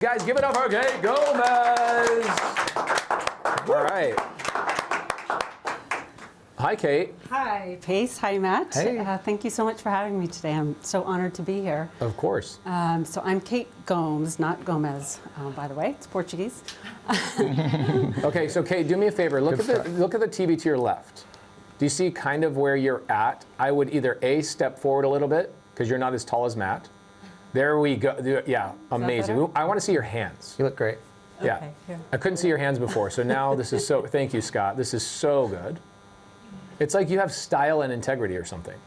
Guys, give it up for Kate Gomez. All right. Hi, Kate. Hi, Pace. Hi, Matt. Hey. Thank you so much for having me today. I'm so honored to be here. Of course. So I'm Kate Gomes, not Gomez, by the way. It's Portuguese. Okay, so Kate, do me a favor. Look at the TV to your left. Do you see kind of where you're at? I would either A, step forward a little bit, because you're not as tall as Matt. There we go. Yeah, amazing. I want to see your hands. You look great. Yeah. Okay, here. I couldn't see your hands before, so now this is so, thank you, Scott. This is so good. It's like you have style and integrity or something.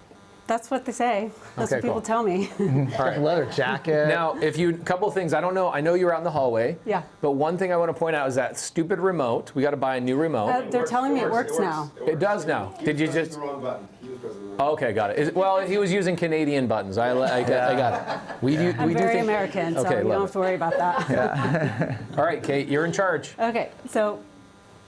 That's what they say. That's Okay, what people cool. tell me. All right. Leather jacket. Now, couple things, I don't know, I know you were out in the hallway. Yeah. But one thing I want to point out is that stupid remote. We got to buy a new remote. They're telling me it works now. It does now. Did you just? The wrong button. He was pressing the wrong Okay, got it. Well, he was using Canadian buttons. I got it. I'm very American, so Okay, you don't love have to worry about that. All right, Kate, you're in charge. Okay, so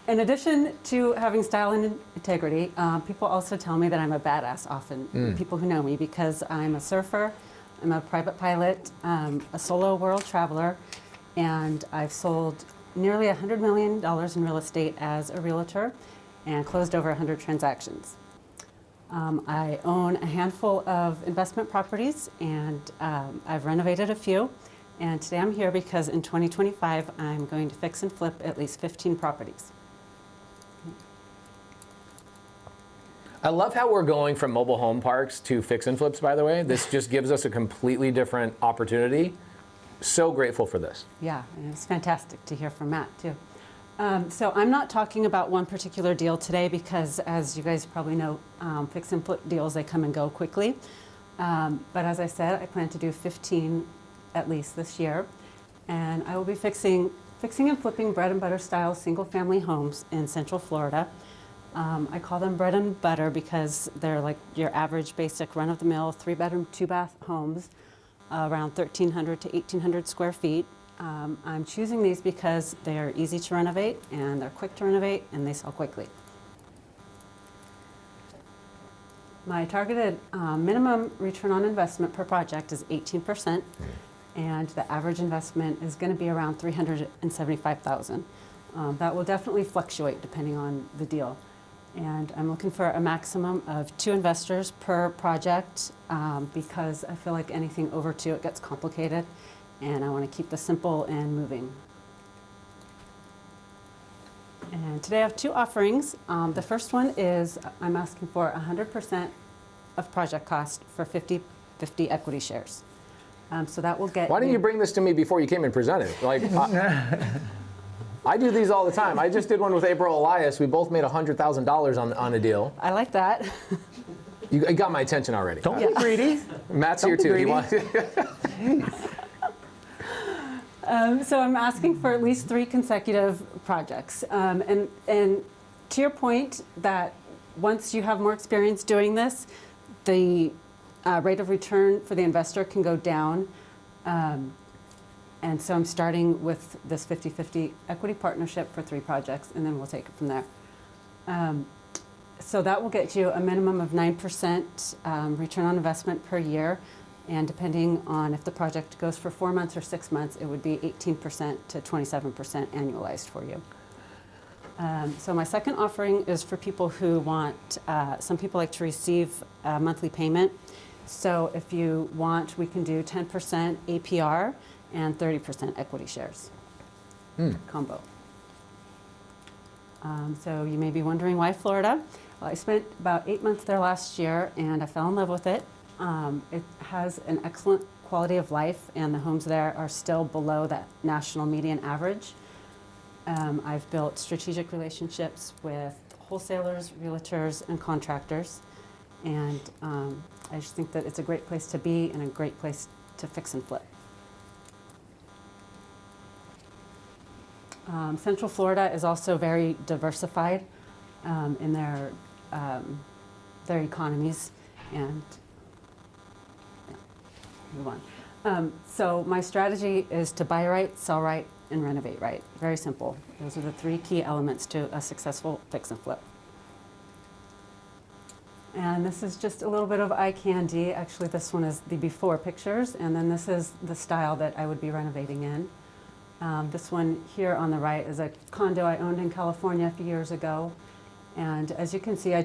in addition to having style and integrity, people also tell me that I'm a badass often, people who know me, because I'm a surfer, I'm a private pilot, a solo world traveler, and I've sold nearly $100 million in real estate as a realtor and closed over 100 transactions. I own a handful of investment properties, and I've renovated a few. And today I'm here because in 2025, I'm going to fix and flip at least 15 properties. I love how we're going from mobile home parks to fix and flips, by the way. This just gives us a completely different opportunity. So grateful for this. Yeah, and it's fantastic to hear from Matt, too. So I'm not talking about one particular deal today because, as you guys probably know, fix and flip deals, they come and go quickly. But as I said, I plan to do 15 at least this year. And I will be fixing and flipping bread and butter style single family homes in Central Florida. I call them bread and butter because they're like your average basic run-of-the-mill 3-bedroom, 2-bath homes, around 1,300 to 1,800 square feet. I'm choosing these because they are easy to renovate and they're quick to renovate and they sell quickly. My targeted minimum return on investment per project is 18%, and the average investment is going to be around $375,000. That will definitely fluctuate depending on the deal. And I'm looking for a maximum of 2 investors per project because I feel like anything over 2, it gets complicated. And I want to keep this simple and moving. And today I have 2 offerings. The first one is I'm asking for 100% of project cost for 50/50 equity shares. So that will get. Why didn't you bring this to me before you came and presented? Like, I do these all the time. I just did one with April Elias. We both made $100,000 on a deal. I like that. You got my attention already. Don't be greedy. Matt's here too. He wants. So I'm asking for at least 3 consecutive projects. And to your point that once you have more experience doing this, the rate of return for the investor can go down. And so I'm starting with this 50/50 equity partnership for 3 projects, and then we'll take it from there. So that will get you a minimum of 9% return on investment per year. And depending on if the project goes for 4 months or 6 months, it would be 18% to 27% annualized for you. So my second offering is for people who want, some people like to receive a monthly payment. So if you want, we can do 10% APR and 30% equity shares combo. So you may be wondering why Florida. Well, I spent about 8 months there last year and I fell in love with it. It has an excellent quality of life and the homes there are still below that national median average. I've built strategic relationships with wholesalers, realtors, and contractors. And I just think that it's a great place to be and a great place to fix and flip. Central Florida is also very diversified in their economies, and move on. So my strategy is to buy right, sell right, and renovate right. Very simple. Those are the 3 key elements to a successful fix and flip. And this is just a little bit of eye candy. Actually, this one is the before pictures, and then this is the style that I would be renovating in. This one here on the right is a condo I owned in California a few years ago. And as you can see, I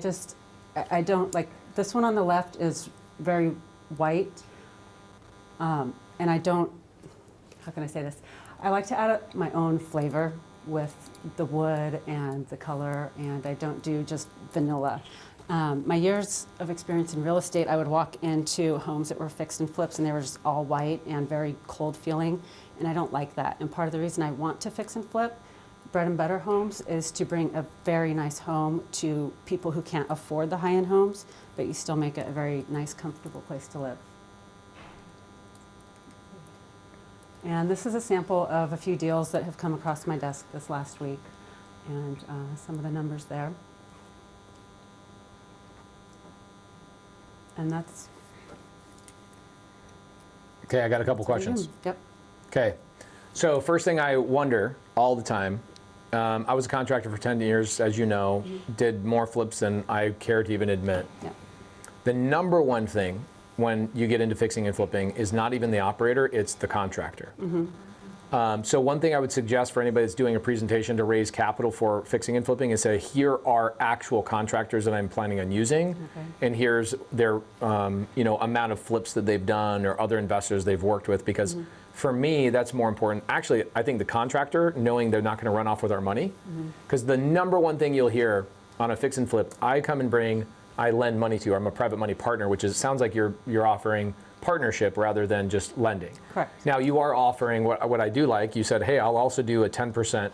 don't, like, this one on the left is very white. And I don't, how can I say this? I like to add my own flavor with the wood and the color, and I don't do just vanilla. My years of experience in real estate, I would walk into homes that were fixed and flips and they were just all white and very cold feeling, and I don't like that. And part of the reason I want to fix and flip bread and butter homes is to bring a very nice home to people who can't afford the high-end homes, but you still make it a very nice, comfortable place to live. And this is a sample of a few deals that have come across my desk this last week, and some of the numbers there. And that's... Okay, I got a couple questions. Yep. Okay, so first thing I wonder all the time, I was a contractor for 10 years, as you know, did more flips than I care to even admit. Yep. The number one thing when you get into fixing and flipping is not even the operator, it's the contractor. So one thing I would suggest for anybody that's doing a presentation to raise capital for fixing and flipping is say, here are actual contractors that I'm planning on using, and here's their amount of flips that they've done or other investors they've worked with, because for me, that's more important. Actually, I think the contractor, knowing they're not going to run off with our money, because the number one thing you'll hear on a fix and flip, I lend money to you. I'm a private money partner, which sounds like you're offering partnership rather than just lending. Correct. Now you are offering what I do like. You said, hey, I'll also do a 10%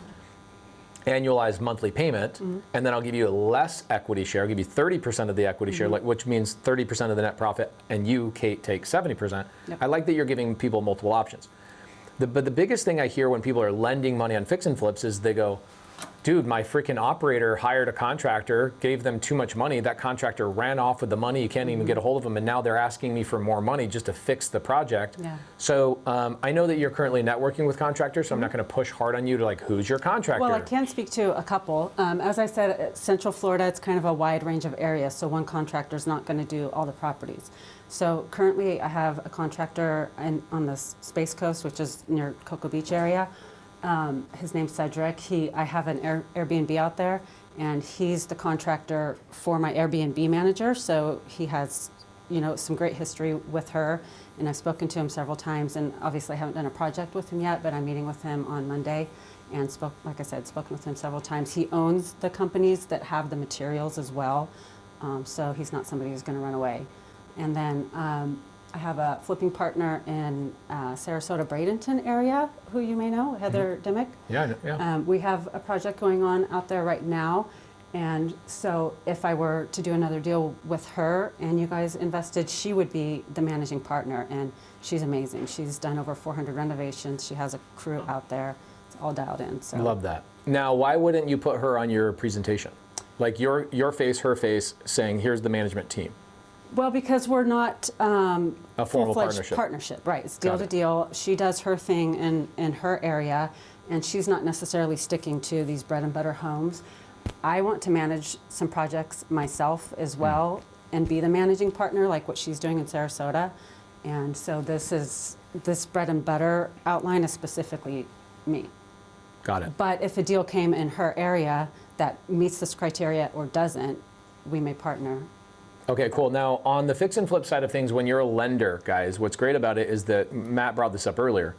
annualized monthly payment, and then I'll give you a less equity share. I'll give you 30% of the equity share, which means 30% of the net profit, and you, Kate, take 70%. Yep. I like that you're giving people multiple options. But the biggest thing I hear when people are lending money on fix and flips is they go, dude, my freaking operator hired a contractor, gave them too much money. That contractor ran off with the money. You can't even get a hold of them. And now they're asking me for more money just to fix the project. Yeah. So I know that you're currently networking with contractors, so I'm not going to push hard on you to like, who's your contractor? Well, I can speak to a couple. As I said, Central Florida, it's kind of a wide range of areas, so one contractor is not going to do all the properties. So currently I have a contractor on the Space Coast, which is near Cocoa Beach area. His name's Cedric. I have an Airbnb out there, and he's the contractor for my Airbnb manager. So he has, some great history with her, and I've spoken to him several times. And obviously, I haven't done a project with him yet, but I'm meeting with him on Monday, and spoken with him several times. He owns the companies that have the materials as well, so he's not somebody who's going to run away. And then I have a flipping partner in Sarasota, Bradenton area, who you may know, Heather Dimmick. Yeah. We have a project going on out there right now, and so if I were to do another deal with her and you guys invested, she would be the managing partner, and she's amazing. She's done over 400 renovations. She has a crew out there. It's all dialed in. So. Love that. Now, why wouldn't you put her on your presentation? Like your face, her face, saying, here's the management team. Well, because we're not a formal partnership, right? It's deal to deal. She does her thing in her area, and she's not necessarily sticking to these bread and butter homes. I want to manage some projects myself as well and be the managing partner, like what she's doing in Sarasota. And so this bread and butter outline is specifically me. Got it. But if a deal came in her area that meets this criteria or doesn't, we may partner. Okay, cool. Now, on the fix and flip side of things, when you're a lender, guys, what's great about it is that Matt brought this up earlier.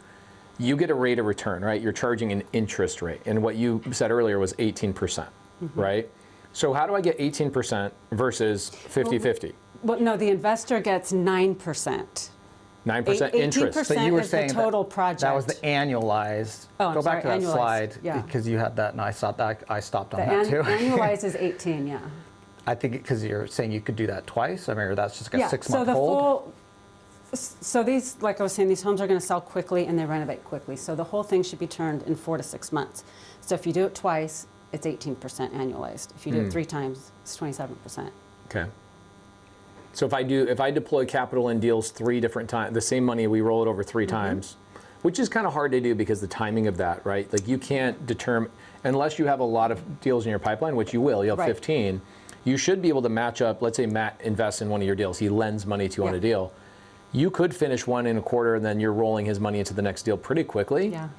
You get a rate of return, right? You're charging an interest rate. And what you said earlier was 18%, right? So how do I get 18% versus 50-50? Well, no, the investor gets 9%. 9% interest. 18% So you were is saying the total project. That was the annualized. Oh, I'm Go back sorry, to that annualized, slide yeah. because you had that, and I saw that. I stopped on The that too. annualized is 18, yeah. I think because you're saying you could do that twice. I mean, or that's just like a 6 so month the hold. so these, like I was saying, these homes are going to sell quickly and they renovate quickly. So the whole thing should be turned in 4 to 6 months. So if you do it twice, it's 18% annualized. If you do it 3 times, it's 27%. Okay. So if I deploy capital in deals 3 different times, the same money, we roll it over 3 times, which is kind of hard to do because the timing of that, right? Like you can't determine, unless you have a lot of deals in your pipeline, which you will, you'll have 15, you should be able to match up. Let's say Matt invests in one of your deals. He lends money to you on a deal. You could finish one in a quarter and then you're rolling his money into the next deal pretty quickly. Yeah.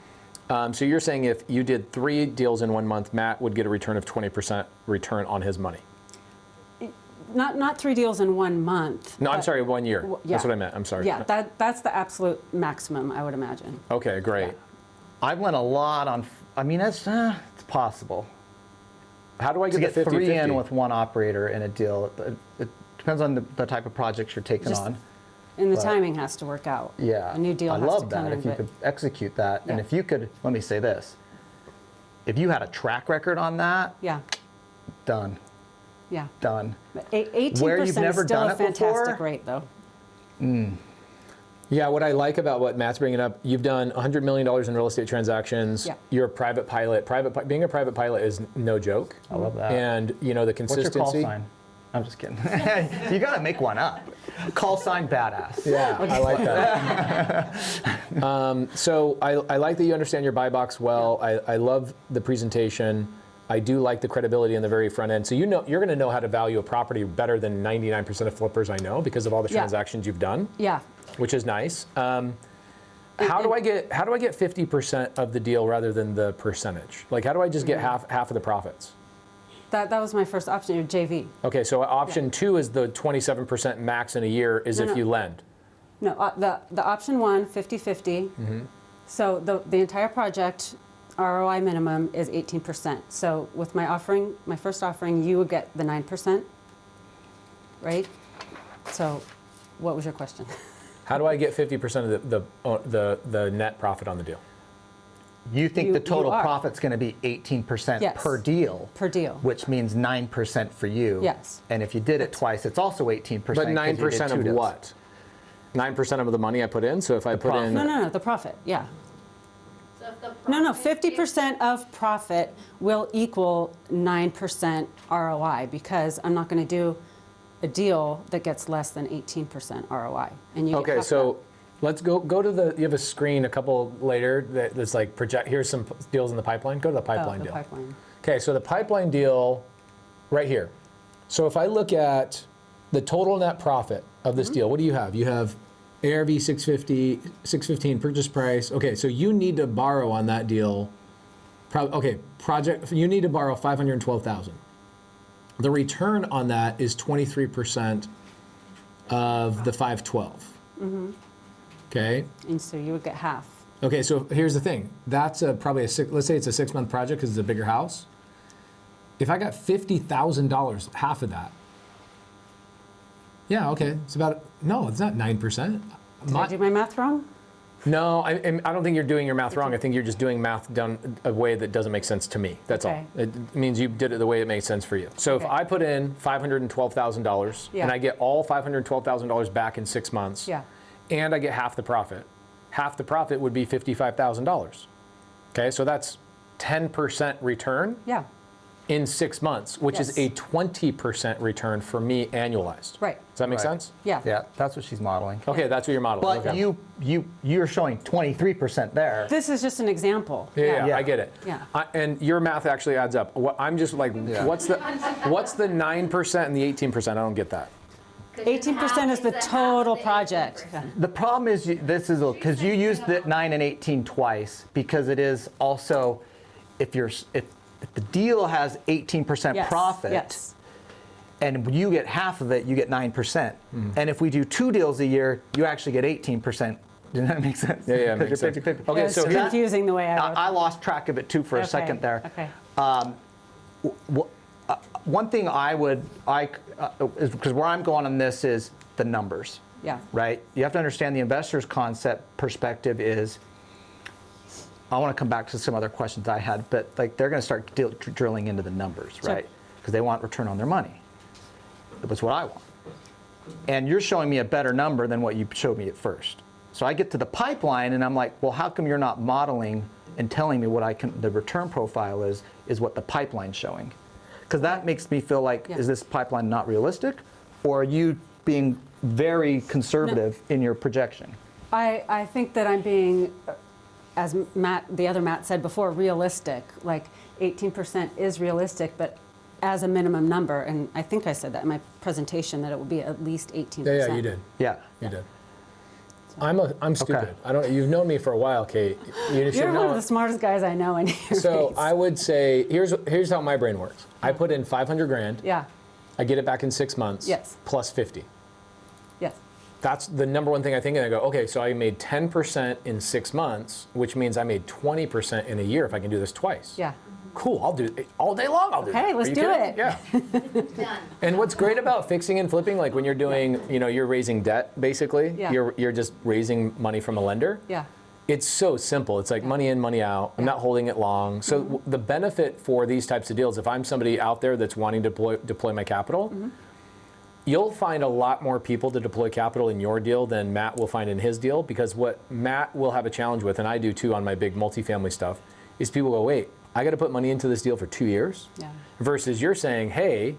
So you're saying if you did 3 deals in 1 month, Matt would get a return of 20% return on his money? Not 3 deals in 1 month. No, I'm sorry, 1 year. Yeah. That's what I meant. I'm sorry. Yeah, that's the absolute maximum, I would imagine. Okay, great. Yeah. I've went a lot on, I mean, it's possible. How do I To get get the 50-50? 3 in with one operator in a deal, it depends on the type of projects you're taking Just on. And the But- timing has to work out. Yeah. A new deal I has love to come that in. if you but- could execute that. And Yeah. if you could, let me say this. If you had a track record on that, Yeah, done. yeah. Done. But 18% Where you've never is still done a it before? fantastic rate, though. Yeah, what I like about what Matt's bringing up, you've done $100 million in real estate transactions. Yeah. You're a private pilot. Being a private pilot is no joke. I love that. And the What's consistency. your call sign? I'm just kidding. You got to make one up. Call sign badass. Yeah, I like that. So I like that you understand your buy box well. I love the presentation. I do like the credibility in the very front end. So you're going to know how to value a property better than 99% of flippers I know because of all the Yeah. transactions you've done, Yeah. which is nice. How do I get 50% of the deal rather than the percentage? Like, how do I just get half of the profits? That was my first option, your JV. Okay, so option 2 is the 27% max in a year is if No. you lend. No, the option 1, 50-50. So the entire project ROI minimum is 18%. So with my first offering, you would get the 9%, right? So what was your question? How do I get 50% of the net profit on the deal? You think You- the total you are. profit's going to be 18% Yes. per deal. Per deal. Which means 9% for you. Yes. And if you did it twice, it's also 18%. But 'cause you did 9% 2 of deals. what? 9% of the money I put in. So if I put in, No, the profit, yeah. So if the No, profit 50% of profit will equal 9% ROI because I'm not going to do a deal that gets less than 18% ROI. And you get okay, half so that. let's go to the. You have a screen a couple later that's like project. Here's some deals in the pipeline. Go to the pipeline the deal. pipeline. Okay, so the pipeline deal, right here. So if I look at the total net profit of this deal, what do you have? You have ARV 650, 615 purchase price. Okay, so you need to borrow on that deal. You need to borrow 512,000. The return on that is 23% of the 512. Okay. And so you would get half. Okay, so here's the thing. That's probably let's say it's a 6-month project because it's a bigger house. If I got $50,000, half of that. Yeah, okay. It's not 9%. Did I do my math wrong? No, I don't think you're doing your math wrong. I think you're just doing math done a way that doesn't make sense to me. That's Okay. all. It means you did it the way it makes sense for you. So if Okay. I put in $512,000 Yeah. and I get all $512,000 back in 6 months, Yeah. and I get half the profit would be $55,000. Okay, so that's 10% return Yeah, in 6 months, which is Yes. a 20% return for me annualized. right. Does that make Right. sense? Yeah. Yeah, that's what she's modeling. Okay, that's what you're modeling. But okay. you're showing 23% there. This is just an example. Yeah, Yeah. I get it. Yeah. And your math actually adds up. I'm just like, Yeah. what's the 9% and the 18%? I don't get that. 18% is the total project. Yeah. The problem is because you used the 9 and 18 twice because it is also if the deal has 18% Yes, profit yes. and you get half of it, you get 9%. And if we do 2 deals a year, you actually get 18%. Does that make sense? Yeah, it 'Cause makes you're sense. 50-50. Okay, It's so here- confusing the way I wrote I that. lost track of it too for a second there. Okay. One thing is because where I'm going on this is the numbers. Yeah. Right? You have to understand the investor's concept perspective is, I want to come back to some other questions I had, but like they're going to start drilling into the numbers, Sure. right? Because they want return on their money. That's what I want. And you're showing me a better number than what you showed me at first. So I get to the pipeline and I'm like, well, how come you're not modeling and telling me what the return profile is what the pipeline's showing? Because that makes me feel like, Yeah. is this pipeline not realistic? Or are you being very conservative in your projection? I think that I'm being, as the other Matt said before, realistic. Like 18% is realistic, but as a minimum number, and I think I said that in my presentation that it would be at least 18%. Yeah, you did. Yeah. You did. I'm stupid. Okay. I don't. You've known me for a while, Kate. You should You're know. one of the smartest guys I know in here. So I would say here's how my brain works. I put in 500 grand. Yeah. I get it back in 6 months. Yes. Plus 50. Yes. That's the number one thing I think, and I go, okay, so I made 10% in 6 months, which means I made 20% in a year if I can do this twice. Yeah. Cool, I'll do it all day long. I'll do Okay, it. let's Are you do kidding? it. Yeah. Done. And what's great about fixing and flipping, like when you're doing, you're raising debt basically. Yeah. You're just raising money from a lender. Yeah. It's so simple. It's like money in, money out. I'm not holding it long. So the benefit for these types of deals, if I'm somebody out there that's wanting to deploy my capital, you'll find a lot more people to deploy capital in your deal than Matt will find in his deal, because what Matt will have a challenge with, and I do too on my big multifamily stuff, is people go, wait, I got to put money into this deal for 2 years? Yeah. Versus you're saying, hey,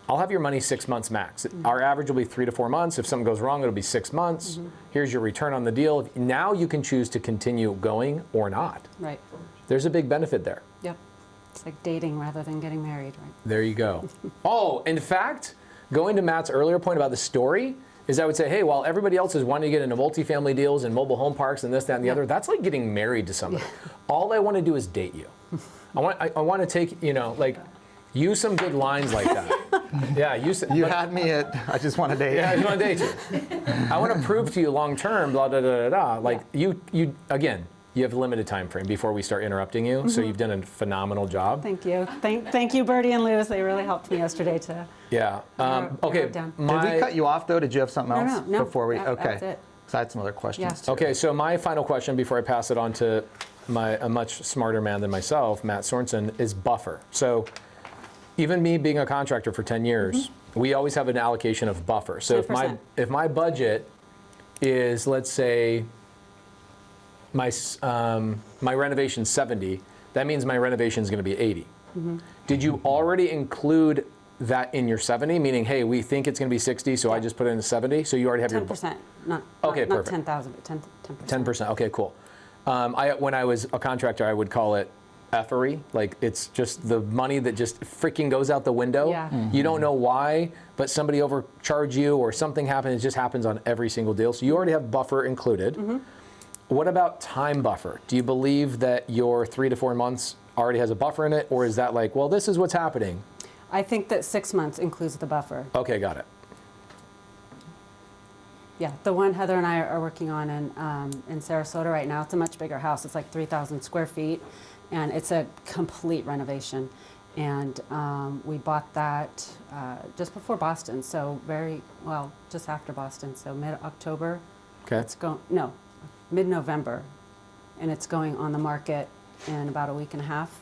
I'll have your money 6 months max. Our average will be 3 to 4 months. If something goes wrong, it'll be 6 months. Here's your return on the deal. Now you can choose to continue going or not. Right. There's a big benefit there. Yep. It's like dating rather than getting married, right? There you go. Oh, in fact, going to Matt's earlier point about the story, is I would say, hey, while everybody else is wanting to get into multifamily deals and mobile home parks and this, that, and the other, that's like getting married to somebody. All I want to do is date you. I want to take, like, use some good lines like that. Yeah, You had me at, I just want to date. Yeah, I just want to date you. I want to prove to you long term, blah, blah, blah, blah, blah. Like, you again, you have a limited time frame before we start interrupting you, so you've done a phenomenal job. Thank you. Thank you, Bertie and Lewis. They really helped me yesterday to. Yeah. Okay. narrow it down. Did we cut you off though? Did you have something else No. before we? That- Okay. that's it. So I had some other questions Yeah. too. Okay, so my final question before I pass it on to a much smarter man than myself, Matt Sorenson, is buffer. So even me being a contractor for 10 years, we always have an allocation of buffer. So 10%. if my budget is, let's say, my renovation 70, that means my renovation is going to be 80. Did you already include that in your 70? Meaning, hey, we think it's going to be 60, so I just put it in 70. So you already have your 10%, not Okay, not perfect. 10,000, but 10%. 10%. Okay, cool. When I was a contractor, I would call it effery. Like, it's just the money that just freaking goes out the window. Yeah. You don't know why, but somebody overcharged you or something happened. It just happens on every single deal. So you already have buffer included. What about time buffer? Do you believe that your 3 to 4 months already has a buffer in it? Or is that like, well, this is what's happening? I think that 6 months includes the buffer. Okay, got it. Yeah, the one Heather and I are working on in Sarasota right now, it's a much bigger house. It's like 3,000 square feet, and it's a complete renovation. And we bought that just before Boston, so just after Boston, so mid-October. Okay. Mid-November, and it's going on the market in about a week and a half.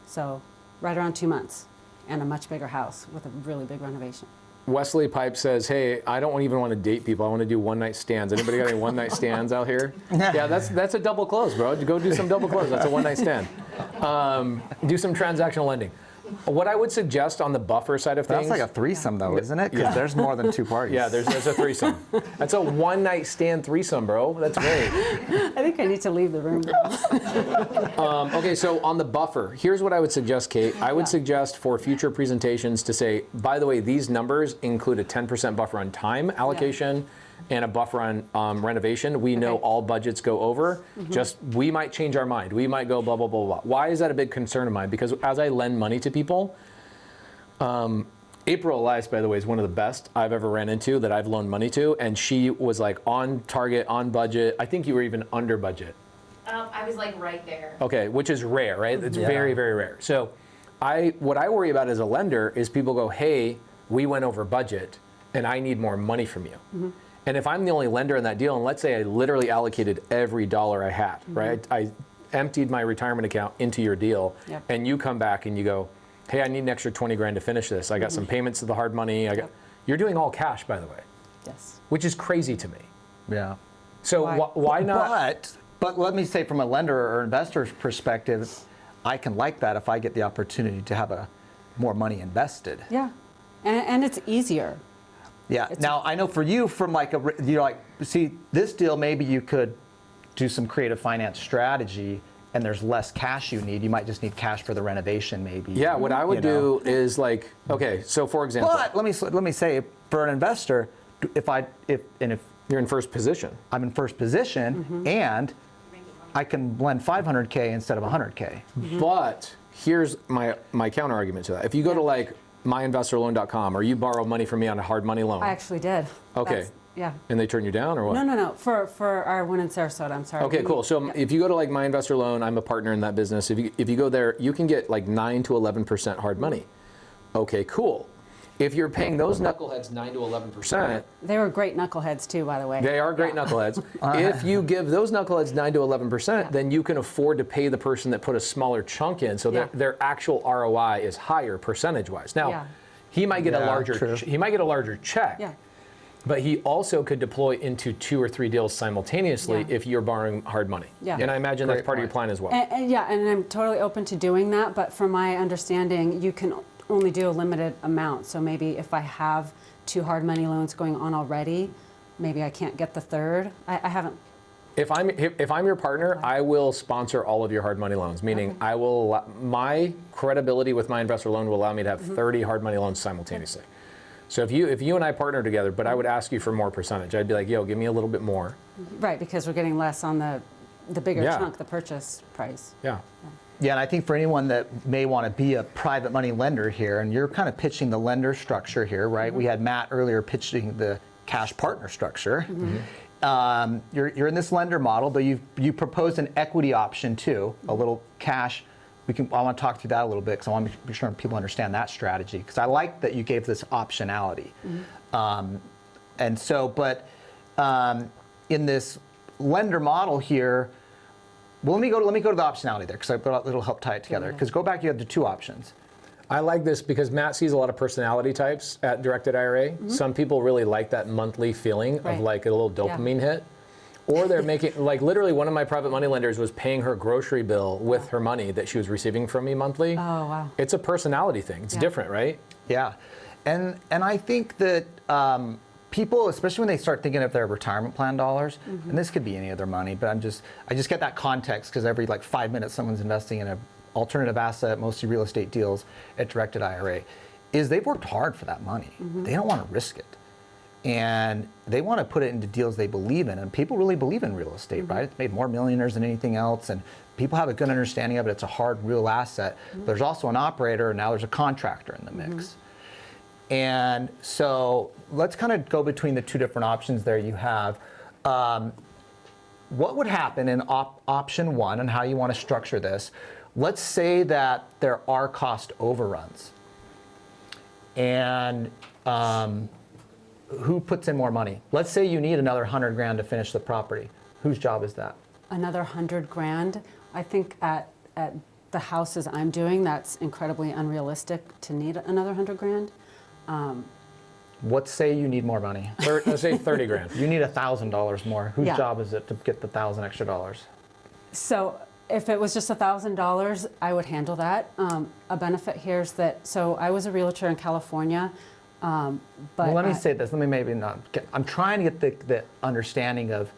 So right around 2 months, and a much bigger house with a really big renovation. Wesley Pipe says, hey, I don't even want to date people. I want to do one-night stands. Anybody got any one-night stands out here? Yeah, that's a double close, bro. Go do some double close. That's a one-night stand. Do some transactional lending. What I would suggest on the buffer side of things... That's like a threesome though, isn't it? Because there's more than 2 parties. Yeah, there's a threesome. That's a one-night stand threesome, bro. That's great. I think I need to leave the room. Okay, so on the buffer, here's what I would suggest, Kate. I would suggest for future presentations to say, by the way, these numbers include a 10% buffer on time allocation and a buffer on renovation. We know all budgets go over. Just, we might change our mind. We might go blah, blah, blah, blah. Why is that a big concern of mine? Because as I lend money to people, April Elias, by the way, is one of the best I've ever ran into that I've loaned money to. And she was like on target, on budget. I think you were even under budget. I was like right there. Okay, which is rare, right? It's very, very rare. So what I worry about as a lender is people go, hey, we went over budget and I need more money from you. And if I'm the only lender in that deal, and let's say I literally allocated every dollar I had, right? I emptied my retirement account into your deal, and you come back and you go, hey, I need an extra 20 grand to finish this. I got some payments to the hard money. You're doing all cash, by the way. Yes. Which is crazy to me. Yeah. So why not? But let me say, from a lender or investor's perspective, I can like that if I get the opportunity to have more money invested. Yeah, and it's easier. Yeah. Now I know for you, from see this deal, maybe you could do some creative finance strategy, and there's less cash you need. You might just need cash for the renovation, maybe. Yeah. What I would do is like, okay. So for example, but let me say, for an investor, if You're in first position. I'm in first position, and I can lend 500K instead of 100K. But here's my counter argument to that. If you go to like myinvestorloan.com or you borrow money from me on a hard money loan. I actually did. Okay. Yeah. And they turn you down or what? No. For our one in Sarasota, I'm sorry. Okay, cool. So if you go to like My Investor Loan, I'm a partner in that business. If you go there, you can get like 9 to 11% hard money. Okay, cool. If you're paying those knuckleheads 9 to 11%, They were great knuckleheads too, by the way. they are great knuckleheads. If you give those knuckleheads 9 to 11%, then you can afford to pay the person that put a smaller chunk in, so their actual ROI is higher percentage-wise. Now, he might get a larger check. Yeah. But he also could deploy into 2 or 3 deals simultaneously if you're borrowing hard money. Yeah. And I imagine that's part of your plan as well. And I'm totally open to doing that, but from my understanding, you can only do a limited amount. So maybe if I have 2 hard money loans going on already, maybe I can't get the third. I haven't. If I'm your partner, I will sponsor all of your hard money loans, meaning my credibility with My Investor Loan will allow me to have 30 hard money loans simultaneously. So if you and I partner together, but I would ask you for more percentage. I'd be like, yo, give me a little bit more. Right, because we're getting less on the bigger chunk, the purchase price. Yeah. Yeah, and I think for anyone that may want to be a private money lender here, and you're kind of pitching the lender structure here, right? We had Matt earlier pitching the cash partner structure. You're in this lender model, but you proposed an equity option too, a little cash. I want to talk through that a little bit because I want to make sure people understand that strategy, because I like that you gave this optionality. And so, but in this lender model here, well, let me go to the optionality there, because it'll help tie it together. Because go back, you have the 2 options. I like this because Matt sees a lot of personality types at Directed IRA. Some people really like that monthly feeling of like a little dopamine hit. Or they're making, like literally one of my private money lenders was paying her grocery bill with her money that she was receiving from me monthly. Oh, wow. It's a personality thing. It's different, right? Yeah, and I think that people, especially when they start thinking of their retirement plan dollars, and this could be any of their money, but I just get that context because every like 5 minutes someone's investing in an alternative asset, mostly real estate deals at Directed IRA, is they've worked hard for that money. They don't want to risk it. And they want to put it into deals they believe in. And people really believe in real estate, right? It's made more millionaires than anything else. And people have a good understanding of it. It's a hard, real asset. There's also an operator, and now there's a contractor in the mix. And so let's kind of go between the 2 different options there you have. What would happen in option 1 and how you want to structure this? Let's say that there are cost overruns. And who puts in more money? Let's say you need another 100 grand to finish the property. Whose job is that? Another 100 grand. I think at the houses I'm doing, that's incredibly unrealistic to need another 100 grand. Let's say you need more money. Let's say 30 grand. You need $1,000 more. Whose job is it to get the $1,000 extra dollars? So if it was just $1,000, I would handle that. A benefit here is that, so I was a realtor in California. But well, let me say this. Let me maybe not. I'm trying to get the understanding of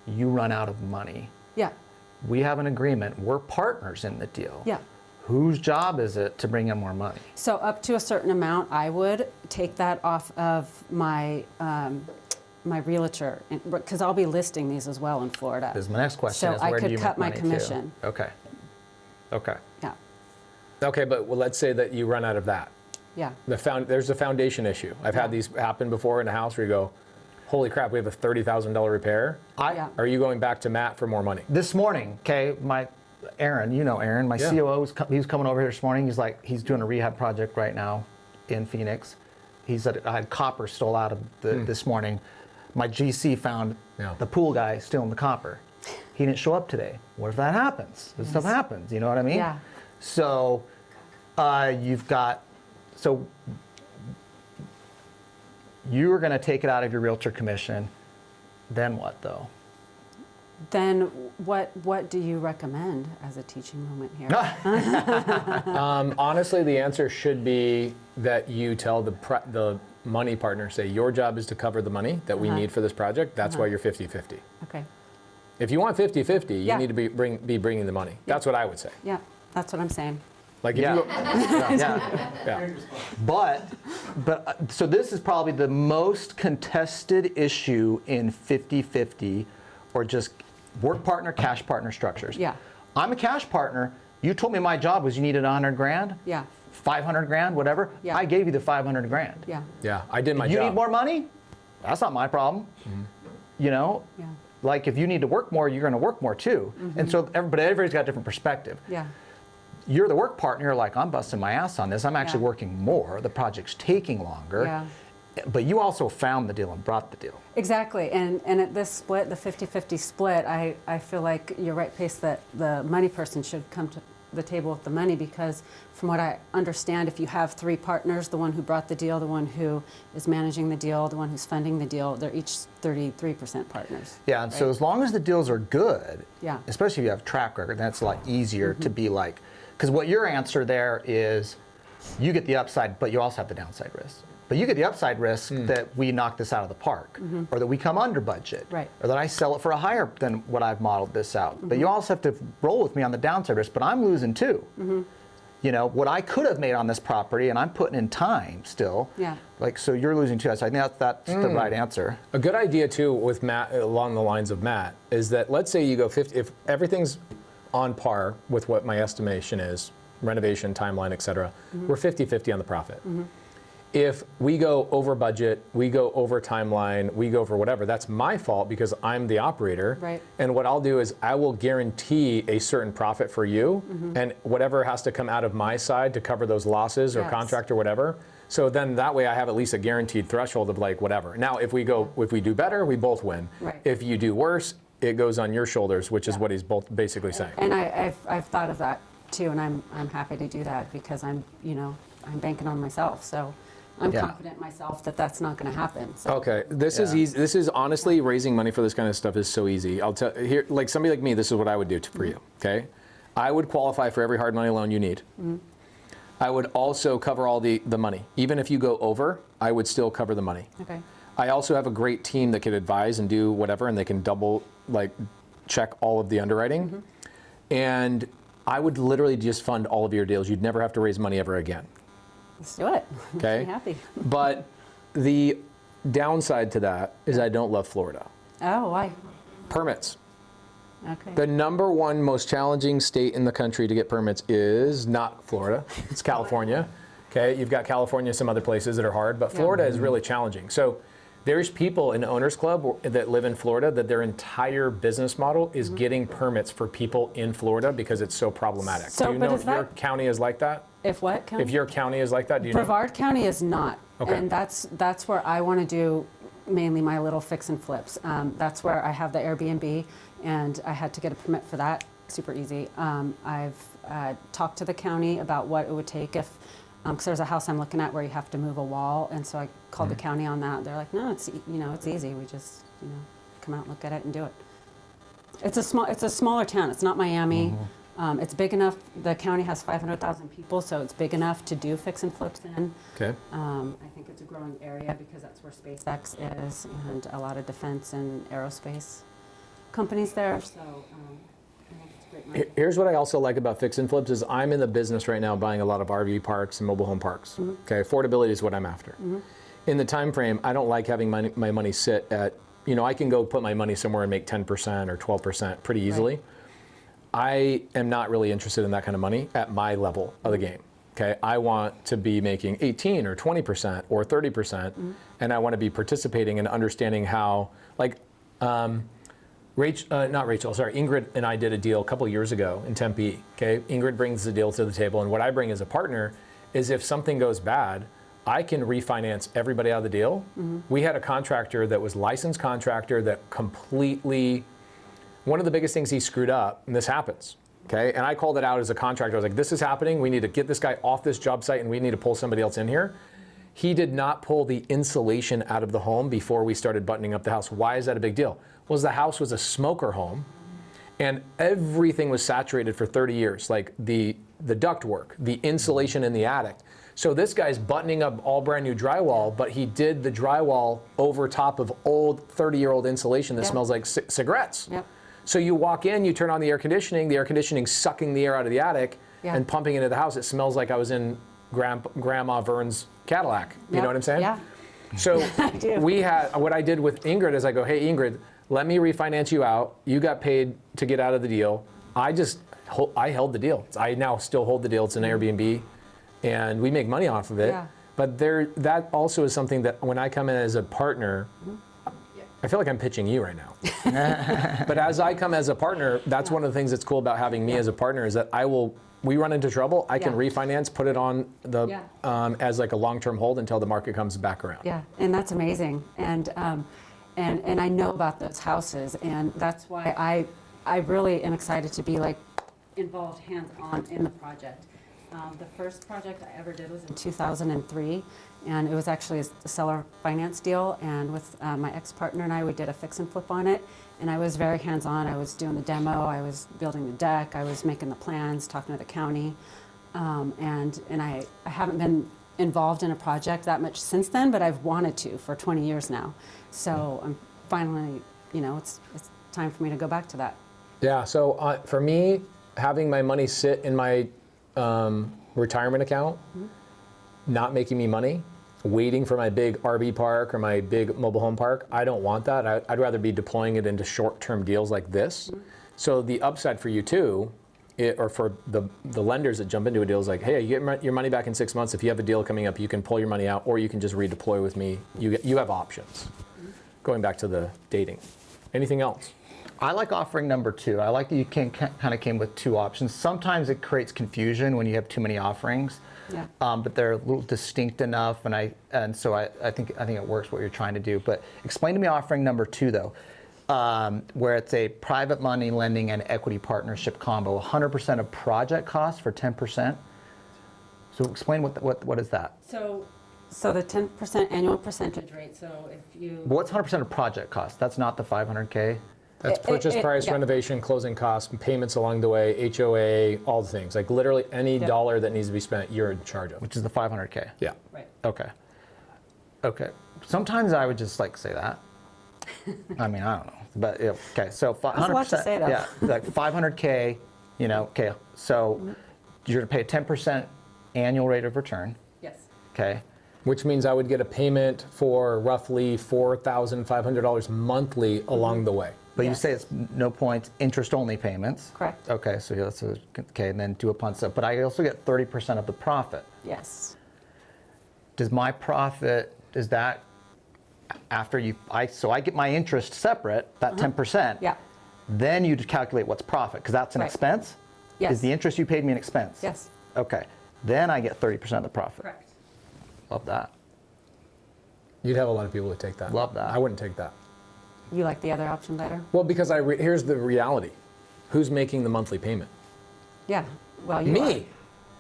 you run out of money. Yeah. We have an agreement. We're partners in the deal. Yeah. Whose job is it to bring in more money? So up to a certain amount, I would take that off of my my realtor, because I'll be listing these as well in Florida. This is my next question. So is I where do could you cut make my money commission. To? Okay. Okay. Yeah. Okay, but well, let's say that you run out of that. Yeah. There's a foundation issue. I've had these happen before in a house where you go, holy crap, we have a $30,000 repair. Are you going back to Matt for more money? This morning, okay, Aaron, you know Aaron, my COO, he was coming over here this morning. He's doing a rehab project right now in Phoenix. I had copper stole out of this morning. My GC found the pool guy stealing the copper. He didn't show up today. What if that happens? This stuff happens, you know what I mean? Yeah. So so you're going to take it out of your realtor commission. Then what, though? Then what do you recommend as a teaching moment here? Honestly, the answer should be that you tell the money partner, say, your job is to cover the money that we need for this project. That's why you're 50-50. Okay. If you want 50-50, you need to be bringing the money. That's what I would say. Yeah, that's what I'm saying. Like if Yeah. you go, Yeah. yeah. But so this is probably the most contested issue in 50-50 or just work partner, cash partner structures. Yeah. I'm a cash partner. You told me my job was you needed 100 grand, Yeah. 500 grand, whatever. Yeah. I gave you the 500 grand. Yeah. Yeah, I did my You job. need more money? That's not my problem. You know? Yeah. Like if you need to work more, you're going to work more too. And so everybody's got a different perspective. Yeah. You're the work partner, you're like, I'm busting my ass on this. I'm actually Yeah. working more. The project's taking longer. Yeah. But you also found the deal and brought the deal. Exactly, and at this split, the 50-50 split, I feel like you're right, Pace, that the money person should come to the table with the money, because from what I understand, if you have three partners, the one who brought the deal, the one who is managing the deal, the one who's funding the deal, they're each 33% partners. Yeah, and so right? as long as the deals are good, Yeah. especially if you have track record, that's a lot easier to be like, because what your answer there is, you get the upside, but you also have the downside risk. But you get the upside risk that we knock this out of the park, or that we come under budget, Right. or that I sell it for a higher than what I've modeled this out. But you also have to roll with me on the downside risk, but I'm losing too. You know, what I could have made on this property, and I'm putting in time still. Yeah. Like, so you're losing too. So I think that's the right answer. A good idea too with Matt, along the lines of Matt, is that let's say you go 50, if everything's on par with what my estimation is, renovation, timeline, et cetera, we're 50-50 on the profit. If we go over budget, we go over timeline, we go over whatever, that's my fault because I'm the operator. Right. And what I'll do is I will guarantee a certain profit for you, and whatever has to come out of my side to cover those losses or Yes. contract or whatever. So then that way I have at least a guaranteed threshold of like whatever. Now if we do better, we both win. Right. If you do worse, it goes on your shoulders, which is what he's both basically saying. And I've thought of that too, and I'm happy to do that because I'm banking on myself, so I'm Yeah. confident myself that that's not going to happen. So. Okay, this is Yeah. easy. This is honestly raising money for this kind of stuff is so easy. I'll tell here, like somebody like me, this is what I would do for you. Okay, I would qualify for every hard money loan you need. I would also cover all the money. Even if you go over, I would still cover the money. Okay. I also have a great team that can advise and do whatever, and they can double check all of the underwriting. And I would literally just fund all of your deals. You'd never have to raise money ever again. Let's do it. Okay. I'm happy. But the downside to that is I don't love Florida. Oh, why? Permits. Okay. The number one most challenging state in the country to get permits is not Florida, it's California. Okay, you've got California, some other places that are hard, but Florida is really challenging. So there's people in Owners Club that live in Florida that their entire business model is getting permits for people in Florida because it's so problematic. So, do you but know is if your that- county is like that? If what county? If your county is like that, do you know? Brevard County is not, Okay. and that's where I want to do mainly my little fix and flips. That's where I have the Airbnb, and I had to get a permit for that. Super easy. I've talked to the county about what it would take if, because there's a house I'm looking at where you have to move a wall, and so I called the county on that. They're like, no, it's it's easy. We just come out and look at it and do it. It's a smaller town. It's not Miami. It's big enough. The county has 500,000 people, so it's big enough to do fix and flips in. Okay. I think it's a growing area because that's where SpaceX is, and a lot of defense and aerospace companies there. So I think it's a great market. Here's what I also like about fix and flips is I'm in the business right now buying a lot of RV parks and mobile home parks. Okay, affordability is what I'm after. In the time frame, I don't like having my money sit at, I can go put my money somewhere and make 10% or 12% pretty easily. Right. I am not really interested in that kind of money at my level of the game. Okay, I want to be making 18 or 20% or 30%, and I want to be participating and understanding how, Ingrid and I did a deal a couple years ago in Tempe. Okay, Ingrid brings the deal to the table, and what I bring as a partner is if something goes bad, I can refinance everybody out of the deal. We had a contractor that was licensed contractor that completely. One of the biggest things he screwed up, and this happens, okay? And I called it out as a contractor. I was like, this is happening. We need to get this guy off this job site, and we need to pull somebody else in here. He did not pull the insulation out of the home before we started buttoning up the house. Why is that a big deal? Well, the house was a smoker home, and everything was saturated for 30 years, like the ductwork, the insulation in the attic. So this guy's buttoning up all brand new drywall, but he did the drywall over top of old 30-year-old insulation that smells like cigarettes. Yep. So you walk in, you turn on the air conditioning's sucking the air out of the attic, Yeah. and pumping into the house, it smells like I was in Grandma Vern's Cadillac. You Yep. know what I'm saying? Yeah. So do. what I did with Ingrid is I go, hey Ingrid, let me refinance you out. You got paid to get out of the deal. I held the deal. I now still hold the deal. It's an Airbnb, and we make money off of it. Yeah. But that also is something that when I come in as a partner, I feel like I'm pitching you right now. But as I come as a partner, that's one of the things that's cool about having me as a partner is that we run into trouble, I can refinance, put it on the as like a long-term hold until the market comes back around. Yeah, and that's amazing. And I know about those houses, and that's why I really am excited to be like involved hands-on in the project. The first project I ever did was in 2003, and it was actually a seller finance deal, and with my ex-partner and I, we did a fix and flip on it, and I was very hands-on. I was doing the demo, I was building the deck, I was making the plans, talking to the county, and I haven't been involved in a project that much since then, but I've wanted to for 20 years now. So I'm finally, it's time for me to go back to that. Yeah, so for me, having my money sit in my retirement account, not making me money, waiting for my big RV park or my big mobile home park, I don't want that. I'd rather be deploying it into short-term deals like this. So the upside for you too, or for the lenders that jump into a deal is like, hey, you get your money back in 6 months. If you have a deal coming up, you can pull your money out, or you can just redeploy with me. You have options. Going back to the dating. Anything else? I like offering number 2. I like that you kind of came with 2 options. Sometimes it creates confusion when you have too many offerings, but they're a little distinct enough, and so I think it works what you're trying to do. But explain to me offering number 2 though, where it's a private money lending and equity partnership combo, 100% of project costs for 10%. So explain what is that? So the 10% annual percentage rate. So if you What's 100% of project costs? That's not the 500K. That's purchase price, yeah. renovation, closing costs, payments along the way, HOA, all the things. Like literally any dollar that needs to be spent, you're in charge of. Which is the 500K. Yeah. right. Okay. Sometimes I would just like say that. I mean, I don't know, but yeah, okay. So 100%. That's a lot to say, though. Yeah, like 500K. Okay. So you're gonna pay a 10% annual rate of return. Yes. Okay. Which means I would get a payment for roughly $4,500 monthly along the way. But you Yes. say it's no points, interest only payments. Correct. Okay. So that's okay, and then do upon sale. But I also get 30% of the profit. Yes. Does my profit, is that after so I get my interest separate, that 10%. Yeah. Then you calculate what's profit, because that's an Right. expense? Yes. Is the interest you paid me an expense? Yes. Okay. Then I get 30% of the profit. Correct. Love that. You'd have a lot of people that take that. Love that. I wouldn't take that. You like the other option better? Well, because here's the reality. Who's making the monthly payment? Yeah. Well, you Me.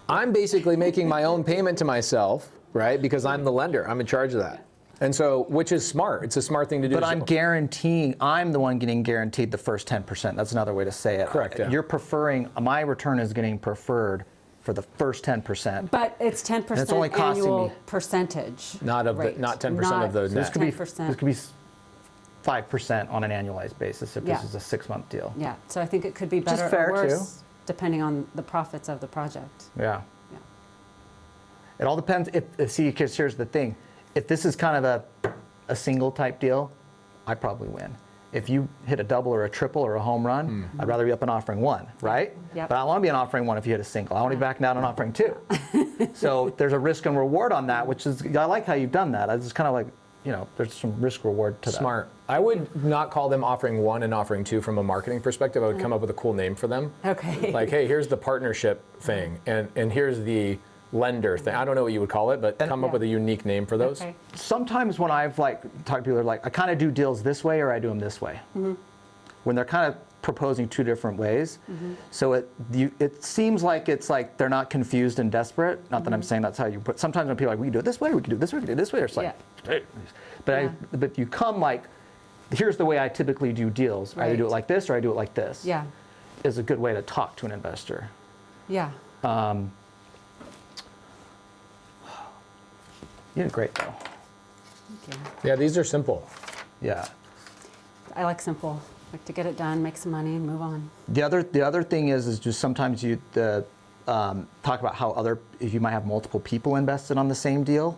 I'm basically making my own payment to myself, right? Because I'm the lender. I'm in charge of that. And so, which is smart. It's a smart thing to do. But I'm the one getting guaranteed the first 10%. That's another way to say it. Correct, yeah. You're preferring, my return is getting preferred for the first 10%. But it's 10% it's only costing annual me- percentage. Not 10% of the net. This could be 10%. 5% on an annualized basis if Yeah. this is a 6-month deal. Yeah. So I think it could be is better fair, or worse depending on the profits of the project. Yeah. Yeah. It all depends. Because here's the thing. If this is kind of a single type deal, I probably win. If you hit a double or a triple or a home run, I'd rather be up and offering 1, right? Yep. But I want to be an offering 1 if you hit a single. I want to be backing down and offering 2. So there's a risk and reward on that, which is, I like how you've done that. It's kind of like, there's some risk reward to that. Smart. I would not call them offering 1 and offering 2 from a marketing perspective. I would come up with a cool name for them. Okay. Like, hey, here's the partnership thing, and here's the lender thing. I don't know what you would call it, but come up with a unique name for those. Okay. Sometimes when I've talked to people, they're like, I kind of do deals this way or I do them this way. When they're kind of proposing 2 different ways. So it seems like it's like they're not confused and desperate. Not that I'm saying that's how you put. Sometimes when people are like, we can do it this way, we can do it this way, we can do it this way. It's like, hey. But you come like, here's the way I typically do deals. I either do it Right. like this or I do it like this. Yeah. Is a good way to talk to an investor. Yeah. You did great though. Thank you. Yeah, these are simple. Yeah. I like simple. Like to get it done, make some money, and move on. The other thing is just sometimes talk about how if you might have multiple people invested on the same deal?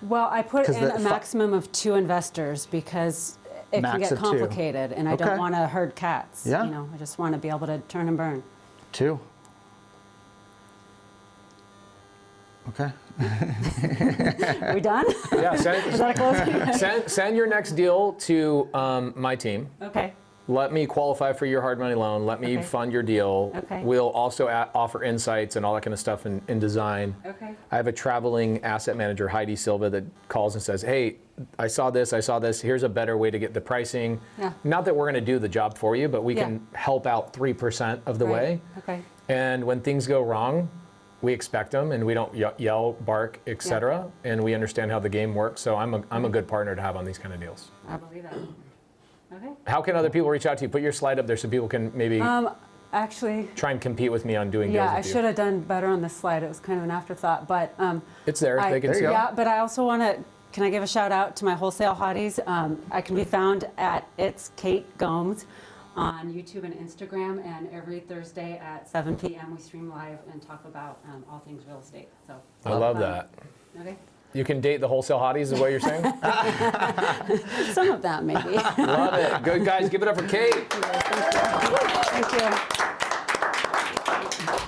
Well, I put 'Cause in the a maximum of 2 investors because it Max can get of 2. complicated, and I Okay. don't want to herd cats. Yeah. You know, I just want to be able to turn and burn. 2. Okay. Are we done? Yeah, Is that a closing? send your next deal to my team. Okay. Let me qualify for your hard money loan. Let me Okay. fund your deal. Okay. We'll also offer insights and all that kind of stuff in design. Okay. I have a traveling asset manager, Heidi Silva, that calls and says, hey, I saw this. Here's a better way to get the pricing. Yeah. Not that we're going to do the job for you, but we Yeah. can help out 3% of the Right. way. Okay. And when things go wrong, we expect them and we don't yell, bark, etc. And we understand how the game works. So I'm a good partner to have on these kind of deals. I believe that. Okay. How can other people reach out to you? Put your slide up there so people can maybe Actually, try and compete with me on doing deals yeah, I with you. should have done better on this slide. It was kind of an afterthought, but It's there. They can There see you it. go. yeah. But I also want to. Can I give a shout out to my wholesale hotties? I can be found at It's Kate Gomes on YouTube and Instagram, and every Thursday at 7 p.m. we stream live and talk about all things real estate. So I love that. Okay. You can date the wholesale hotties, is what you're saying? Some of them maybe. Love it. Good guys, give it up for Kate. Thank you.